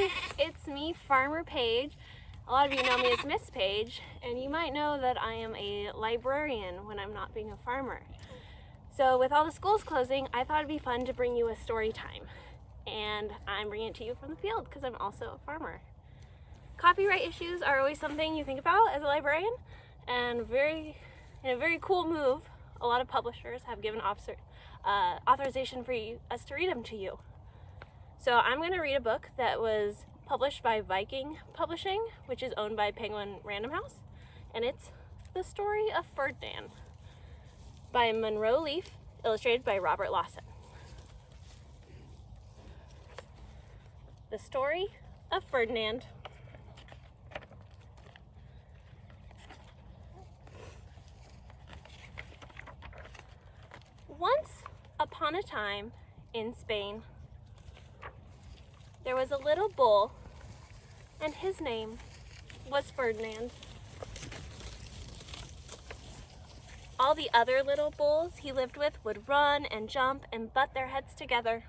Hi, it's me, Farmer Paige. A lot of you know me as Miss Paige, and you might know that I am a librarian when I'm not being a farmer. So with all the schools closing, I thought it'd be fun to bring you a story time. And I'm bringing it to you from the field because I'm also a farmer. Copyright issues are always something you think about as a librarian, and in a very cool move, a lot of publishers have given authorization for us to read them to you. So I'm going to read a book that was published by Viking Publishing, which is owned by Penguin Random House, and it's The Story of Ferdinand by Monroe Leaf, illustrated by Robert Lawson. The Story of Ferdinand. Once upon a time in Spain, there was a little bull, and his name was Ferdinand. All the other little bulls he lived with would run and jump and butt their heads together.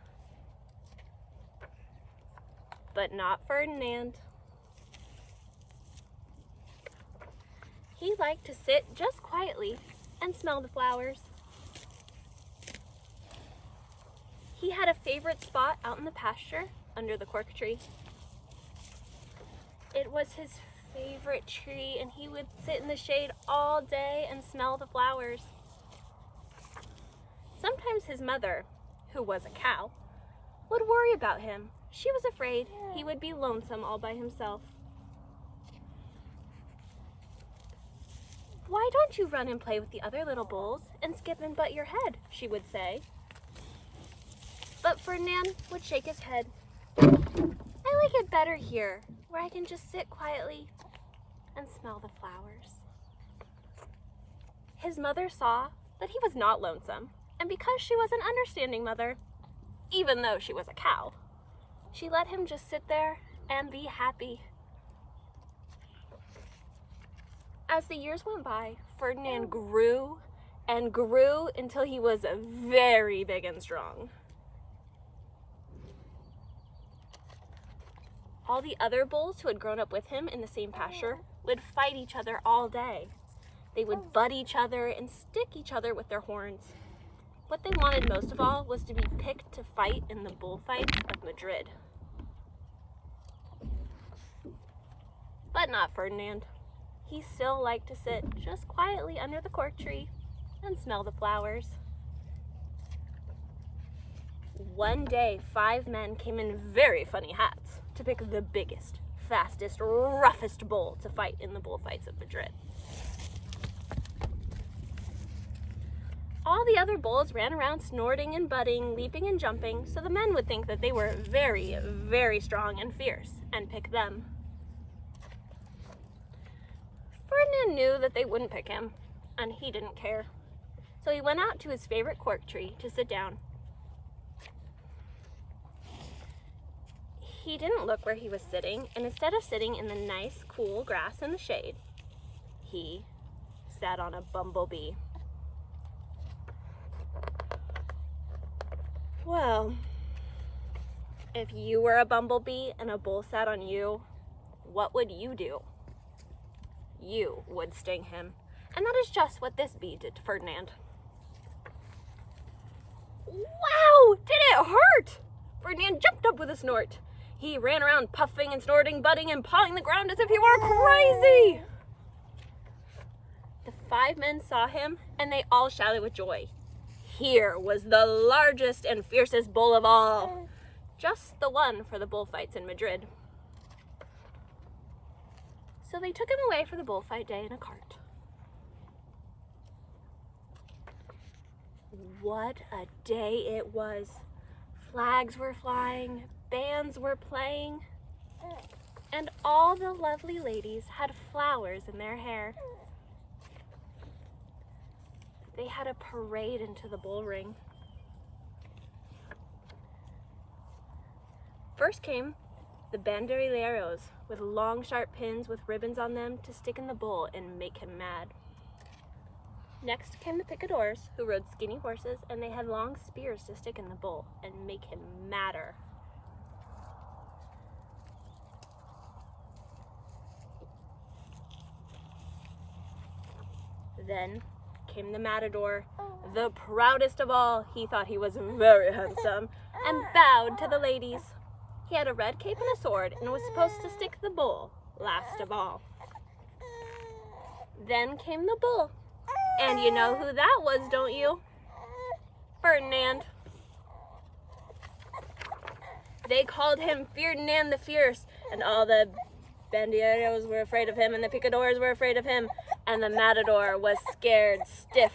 But not Ferdinand. He liked to sit just quietly and smell the flowers. He had a favorite spot out in the pasture under the cork tree. It was his favorite tree, and he would sit in the shade all day and smell the flowers. Sometimes his mother, who was a cow, would worry about him. She was afraid he would be lonesome all by himself. "Why don't you run and play with the other little bulls and skip and butt your head?" she would say. But Ferdinand would shake his head. "I like it better here, where I can just sit quietly and smell the flowers." His mother saw that he was not lonesome, and because she was an understanding mother, even though she was a cow, she let him just sit there and be happy. As the years went by, Ferdinand grew and grew until he was very big and strong. All the other bulls who had grown up with him in the same pasture would fight each other all day. They would butt each other and stick each other with their horns. What they wanted most of all was to be picked to fight in the bullfights of Madrid. But not Ferdinand. He still liked to sit just quietly under the cork tree and smell the flowers. One day, 5 men came in very funny hats to pick the biggest, fastest, roughest bull to fight in the bullfights of Madrid. All the other bulls ran around snorting and butting, leaping and jumping, so the men would think that they were very, very strong and fierce and pick them. Ferdinand knew that they wouldn't pick him, and he didn't care. So he went out to his favorite cork tree to sit down. He didn't look where he was sitting, and instead of sitting in the nice, cool grass in the shade, he sat on a bumblebee. Well, if you were a bumblebee and a bull sat on you, what would you do? You would sting him. And that is just what this bee did to Ferdinand. Wow! Did it hurt? Ferdinand jumped up with a snort. He ran around puffing and snorting, butting and pawing the ground as if he were crazy. The 5 men saw him, and they all shouted with joy. Here was the largest and fiercest bull of all. Just the one for the bullfights in Madrid. So they took him away for the bullfight day in a cart. What a day it was. Flags were flying, bands were playing, and all the lovely ladies had flowers in their hair. They had a parade into the bull ring. First came the banderilleros with long, sharp pins with ribbons on them to stick in the bull and make him mad. Next came the picadors, who rode skinny horses, and they had long spears to stick in the bull and make him madder. Then came the matador, the proudest of all. He thought he was very handsome and bowed to the ladies. He had a red cape and a sword and was supposed to stick the bull last of all. Then came the bull, and you know who that was, don't you? Ferdinand. They called him Ferdinand the Fierce, and all the banderos were afraid of him, and the picadors were afraid of him, and the matador was scared stiff.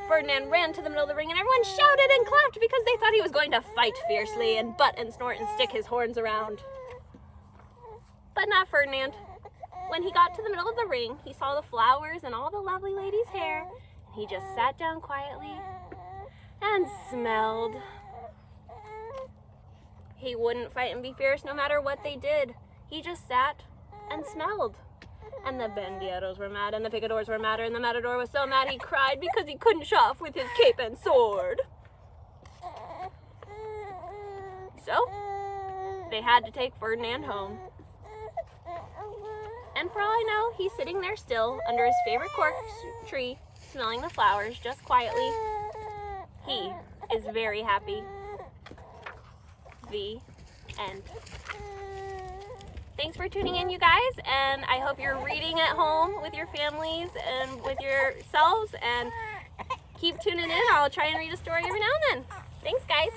Ferdinand ran to the middle of the ring, and everyone shouted and clapped because they thought he was going to fight fiercely and butt and snort and stick his horns around. But not Ferdinand. When he got to the middle of the ring, he saw the flowers and all the lovely ladies' hair, and he just sat down quietly and smelled. He wouldn't fight and be fierce no matter what they did. He just sat and smelled. And the banderos were mad, and the picadors were madder, and the matador was so mad he cried because he couldn't show off with his cape and sword. So, they had to take Ferdinand home. And for all I know, he's sitting there still under his favorite cork tree, smelling the flowers just quietly. He is very happy. The end. Thanks for tuning in, you guys, and I hope you're reading at home with your families and with yourselves, and keep tuning in. I'll try and read a story every now and then. Thanks, guys.